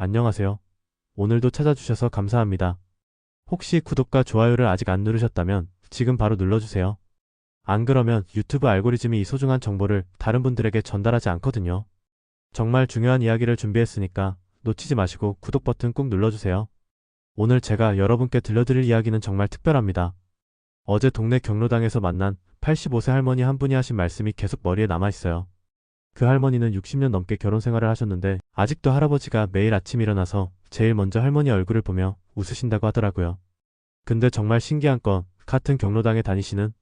안녕하세요. 오늘도 찾아주셔서 감사합니다. 혹시 구독과 좋아요를 아직 안 누르셨다면 지금 바로 눌러주세요. 안 그러면 유튜브 알고리즘이 이 소중한 정보를 다른 분들에게 전달하지 않거든요. 정말 중요한 이야기를 준비했으니까 놓치지 마시고 구독 버튼 꾹 눌러주세요. 오늘 제가 여러분께 들려드릴 이야기는 정말 특별합니다. 어제 동네 경로당에서 만난 85세 할머니 한 분이 하신 말씀이 계속 머리에 남아있어요. 그 할머니는 60년 넘게 결혼 생활을 하셨는데 아직도 할아버지가 매일 아침 일어나서 제일 먼저 할머니 얼굴을 보며 웃으신다고 하더라고요. 근데 정말 신기한 건 같은 경로당에 다니시는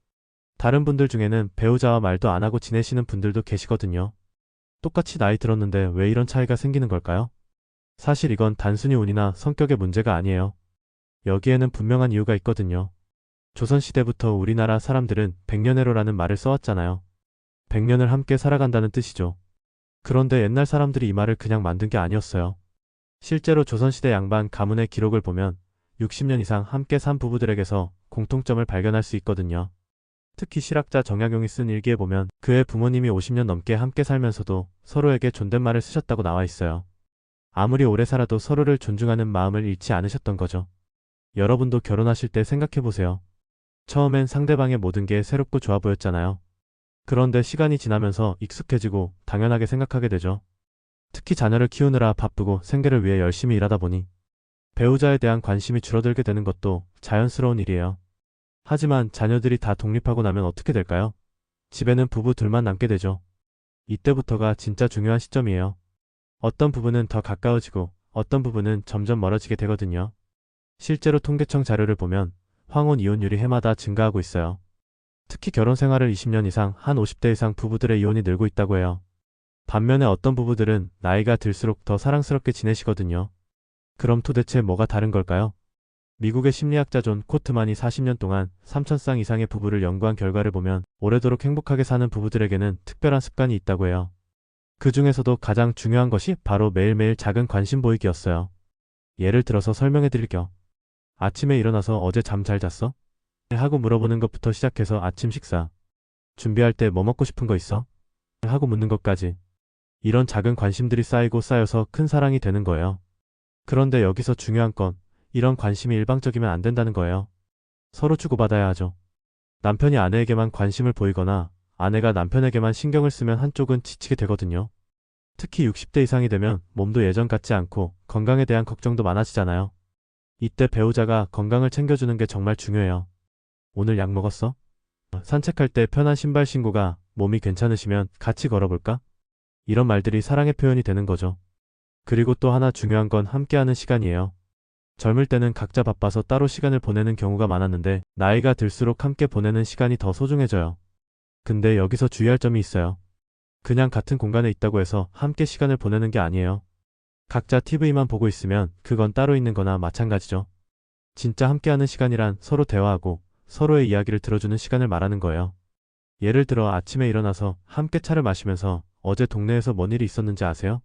다른 분들 중에는 배우자와 말도 안 하고 지내시는 분들도 계시거든요. 똑같이 나이 들었는데 왜 이런 차이가 생기는 걸까요? 사실 이건 단순히 운이나 성격의 문제가 아니에요. 여기에는 분명한 이유가 있거든요. 조선시대부터 우리나라 사람들은 백년해로라는 말을 써왔잖아요. 100년을 함께 살아간다는 뜻이죠. 그런데 옛날 사람들이 이 말을 그냥 만든 게 아니었어요. 실제로 조선시대 양반 가문의 기록을 보면 60년 이상 함께 산 부부들에게서 공통점을 발견할 수 있거든요. 특히 실학자 정약용이 쓴 일기에 보면 그의 부모님이 50년 넘게 함께 살면서도 서로에게 존댓말을 쓰셨다고 나와 있어요. 아무리 오래 살아도 서로를 존중하는 마음을 잃지 않으셨던 거죠. 여러분도 결혼하실 때 생각해보세요. 처음엔 상대방의 모든 게 새롭고 좋아 보였잖아요. 그런데 시간이 지나면서 익숙해지고 당연하게 생각하게 되죠. 특히 자녀를 키우느라 바쁘고 생계를 위해 열심히 일하다 보니 배우자에 대한 관심이 줄어들게 되는 것도 자연스러운 일이에요. 하지만 자녀들이 다 독립하고 나면 어떻게 될까요? 집에는 부부 둘만 남게 되죠. 이때부터가 진짜 중요한 시점이에요. 어떤 부부는 더 가까워지고 어떤 부부는 점점 멀어지게 되거든요. 실제로 통계청 자료를 보면 황혼 이혼율이 해마다 증가하고 있어요. 특히 결혼 생활을 20년 이상 한 50대 이상 부부들의 이혼이 늘고 있다고 해요. 반면에 어떤 부부들은 나이가 들수록 더 사랑스럽게 지내시거든요. 그럼 도대체 뭐가 다른 걸까요? 미국의 심리학자 존 코트만이 40년 동안 3,000쌍 이상의 부부를 연구한 결과를 보면 오래도록 행복하게 사는 부부들에게는 특별한 습관이 있다고 해요. 그 중에서도 가장 중요한 것이 바로 매일매일 작은 관심 보이기였어요. 예를 들어서 설명해 드릴게요. 아침에 일어나서 어제 잠 잘 잤어? 하고 물어보는 것부터 시작해서 아침 식사, 준비할 때 뭐 먹고 싶은 거 있어? 하고 묻는 것까지. 이런 작은 관심들이 쌓이고 쌓여서 큰 사랑이 되는 거예요. 그런데 여기서 중요한 건 이런 관심이 일방적이면 안 된다는 거예요. 서로 주고받아야 하죠. 남편이 아내에게만 관심을 보이거나 아내가 남편에게만 신경을 쓰면 한쪽은 지치게 되거든요. 특히 60대 이상이 되면 몸도 예전 같지 않고 건강에 대한 걱정도 많아지잖아요. 이때 배우자가 건강을 챙겨주는 게 정말 중요해요. 오늘 약 먹었어? 산책할 때 편한 신발 신고가 몸이 괜찮으시면 같이 걸어볼까? 이런 말들이 사랑의 표현이 되는 거죠. 그리고 또 하나 중요한 건 함께하는 시간이에요. 젊을 때는 각자 바빠서 따로 시간을 보내는 경우가 많았는데 나이가 들수록 함께 보내는 시간이 더 소중해져요. 근데 여기서 주의할 점이 있어요. 그냥 같은 공간에 있다고 해서 함께 시간을 보내는 게 아니에요. 각자 TV만 보고 있으면 그건 따로 있는 거나 마찬가지죠. 진짜 함께하는 시간이란 서로 대화하고 서로의 이야기를 들어주는 시간을 말하는 거예요. 예를 들어 아침에 일어나서 함께 차를 마시면서 어제 동네에서 뭔 일이 있었는지 아세요?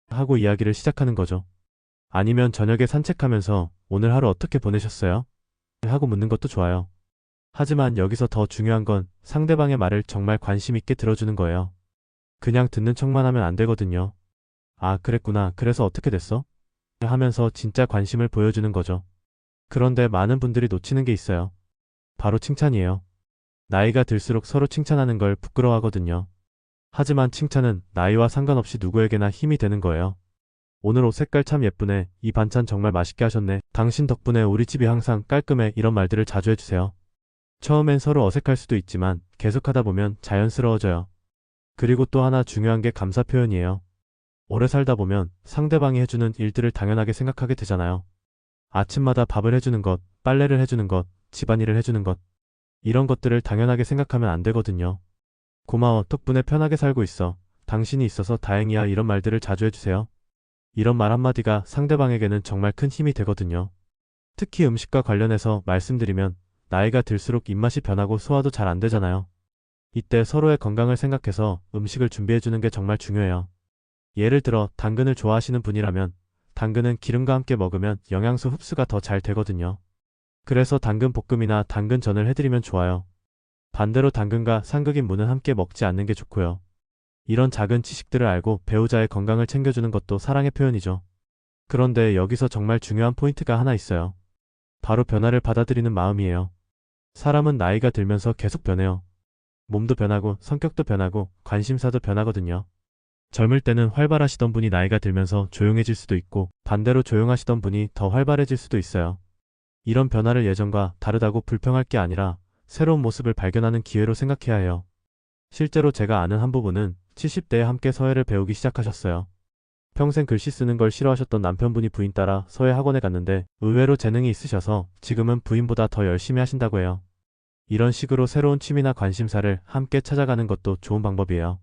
하고 이야기를 시작하는 거죠. 아니면 저녁에 산책하면서 오늘 하루 어떻게 보내셨어요? 하고 묻는 것도 좋아요. 하지만 여기서 더 중요한 건 상대방의 말을 정말 관심 있게 들어주는 거예요. 그냥 듣는 척만 하면 안 되거든요. 아, 그랬구나. 그래서 어떻게 됐어? 하면서 진짜 관심을 보여주는 거죠. 그런데 많은 분들이 놓치는 게 있어요. 바로 칭찬이에요. 나이가 들수록 서로 칭찬하는 걸 부끄러워하거든요. 하지만 칭찬은 나이와 상관없이 누구에게나 힘이 되는 거예요. 오늘 옷 색깔 참 예쁘네. 이 반찬 정말 맛있게 하셨네. 당신 덕분에 우리 집이 항상 깔끔해. 이런 말들을 자주 해주세요. 처음엔 서로 어색할 수도 있지만 계속하다 보면 자연스러워져요. 그리고 또 하나 중요한 게 감사 표현이에요. 오래 살다 보면 상대방이 해주는 일들을 당연하게 생각하게 되잖아요. 아침마다 밥을 해주는 것, 빨래를 해주는 것, 집안일을 해주는 것. 이런 것들을 당연하게 생각하면 안 되거든요. 고마워. 덕분에 편하게 살고 있어. 당신이 있어서 다행이야. 이런 말들을 자주 해주세요. 이런 말 한마디가 상대방에게는 정말 큰 힘이 되거든요. 특히 음식과 관련해서 말씀드리면 나이가 들수록 입맛이 변하고 소화도 잘 안 되잖아요. 이때 서로의 건강을 생각해서 음식을 준비해주는 게 정말 중요해요. 예를 들어 당근을 좋아하시는 분이라면 당근은 기름과 함께 먹으면 영양소 흡수가 더 잘 되거든요. 그래서 당근 볶음이나 당근전을 해드리면 좋아요. 반대로 당근과 상극인 무는 함께 먹지 않는 게 좋고요. 이런 작은 지식들을 알고 배우자의 건강을 챙겨주는 것도 사랑의 표현이죠. 그런데 여기서 정말 중요한 포인트가 하나 있어요. 바로 변화를 받아들이는 마음이에요. 사람은 나이가 들면서 계속 변해요. 몸도 변하고 성격도 변하고 관심사도 변하거든요. 젊을 때는 활발하시던 분이 나이가 들면서 조용해질 수도 있고 반대로 조용하시던 분이 더 활발해질 수도 있어요. 이런 변화를 예전과 다르다고 불평할 게 아니라 새로운 모습을 발견하는 기회로 생각해야 해요. 실제로 제가 아는 한 부부는 70대에 함께 서예를 배우기 시작하셨어요. 평생 글씨 쓰는 걸 싫어하셨던 남편분이 부인 따라 서예 학원에 갔는데 의외로 재능이 있으셔서 지금은 부인보다 더 열심히 하신다고 해요. 이런 식으로 새로운 취미나 관심사를 함께 찾아가는 것도 좋은 방법이에요.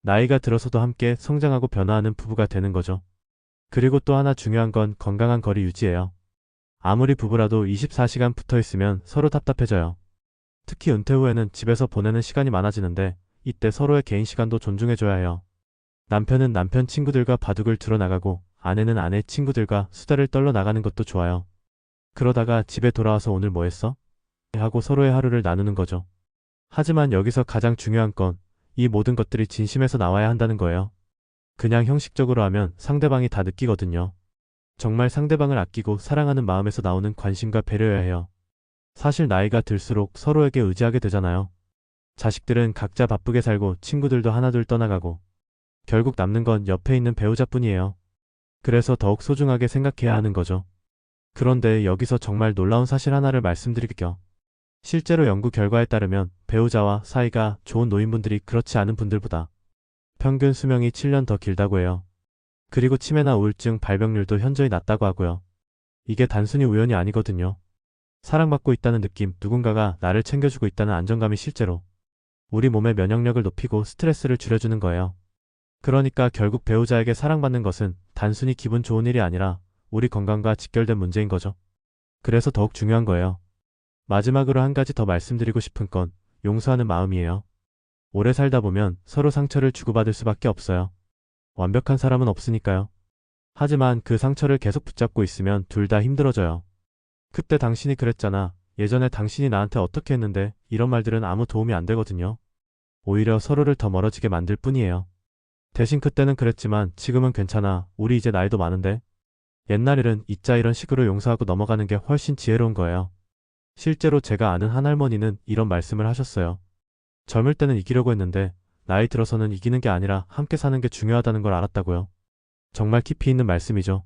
나이가 들어서도 함께 성장하고 변화하는 부부가 되는 거죠. 그리고 또 하나 중요한 건 건강한 거리 유지예요. 아무리 부부라도 24시간 붙어 있으면 서로 답답해져요. 특히 은퇴 후에는 집에서 보내는 시간이 많아지는데 이때 서로의 개인 시간도 존중해줘야 해요. 남편은 남편 친구들과 바둑을 두러 나가고 아내는 아내 친구들과 수다를 떨러 나가는 것도 좋아요. 그러다가 집에 돌아와서 오늘 뭐 했어? 하고 서로의 하루를 나누는 거죠. 하지만 여기서 가장 중요한 건 이 모든 것들이 진심에서 나와야 한다는 거예요. 그냥 형식적으로 하면 상대방이 다 느끼거든요. 정말 상대방을 아끼고 사랑하는 마음에서 나오는 관심과 배려여야 해요. 사실 나이가 들수록 서로에게 의지하게 되잖아요. 자식들은 각자 바쁘게 살고 친구들도 하나둘 떠나가고 결국 남는 건 옆에 있는 배우자뿐이에요. 그래서 더욱 소중하게 생각해야 하는 거죠. 그런데 여기서 정말 놀라운 사실 하나를 말씀드릴게요. 실제로 연구 결과에 따르면 배우자와 사이가 좋은 노인분들이 그렇지 않은 분들보다 평균 수명이 7년 더 길다고 해요. 그리고 치매나 우울증 발병률도 현저히 낮다고 하고요. 이게 단순히 우연이 아니거든요. 사랑받고 있다는 느낌, 누군가가 나를 챙겨주고 있다는 안정감이 실제로 우리 몸의 면역력을 높이고 스트레스를 줄여주는 거예요. 그러니까 결국 배우자에게 사랑받는 것은 단순히 기분 좋은 일이 아니라 우리 건강과 직결된 문제인 거죠. 그래서 더욱 중요한 거예요. 마지막으로 한 가지 더 말씀드리고 싶은 건 용서하는 마음이에요. 오래 살다 보면 서로 상처를 주고받을 수밖에 없어요. 완벽한 사람은 없으니까요. 하지만 그 상처를 계속 붙잡고 있으면 둘 다 힘들어져요. 그때 당신이 그랬잖아. 예전에 당신이 나한테 어떻게 했는데 이런 말들은 아무 도움이 안 되거든요. 오히려 서로를 더 멀어지게 만들 뿐이에요. 대신 그때는 그랬지만 지금은 괜찮아. 우리 이제 나이도 많은데. 옛날 일은 잊자 이런 식으로 용서하고 넘어가는 게 훨씬 지혜로운 거예요. 실제로 제가 아는 한 할머니는 이런 말씀을 하셨어요. 젊을 때는 이기려고 했는데 나이 들어서는 이기는 게 아니라 함께 사는 게 중요하다는 걸 알았다고요. 정말 깊이 있는 말씀이죠.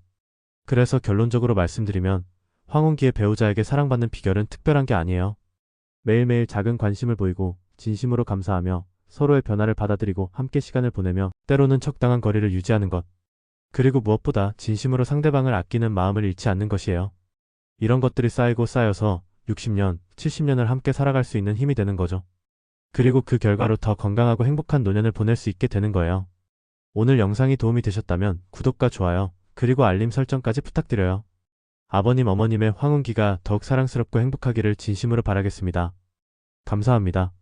그래서 결론적으로 말씀드리면 황혼기의 배우자에게 사랑받는 비결은 특별한 게 아니에요. 매일매일 작은 관심을 보이고 진심으로 감사하며 서로의 변화를 받아들이고 함께 시간을 보내며 때로는 적당한 거리를 유지하는 것. 그리고 무엇보다 진심으로 상대방을 아끼는 마음을 잃지 않는 것이에요. 이런 것들이 쌓이고 쌓여서 60년, 70년을 함께 살아갈 수 있는 힘이 되는 거죠. 그리고 그 결과로 더 건강하고 행복한 노년을 보낼 수 있게 되는 거예요. 오늘 영상이 도움이 되셨다면 구독과 좋아요, 그리고 알림 설정까지 부탁드려요. 아버님, 어머님의 황혼기가 더욱 사랑스럽고 행복하기를 진심으로 바라겠습니다. 감사합니다.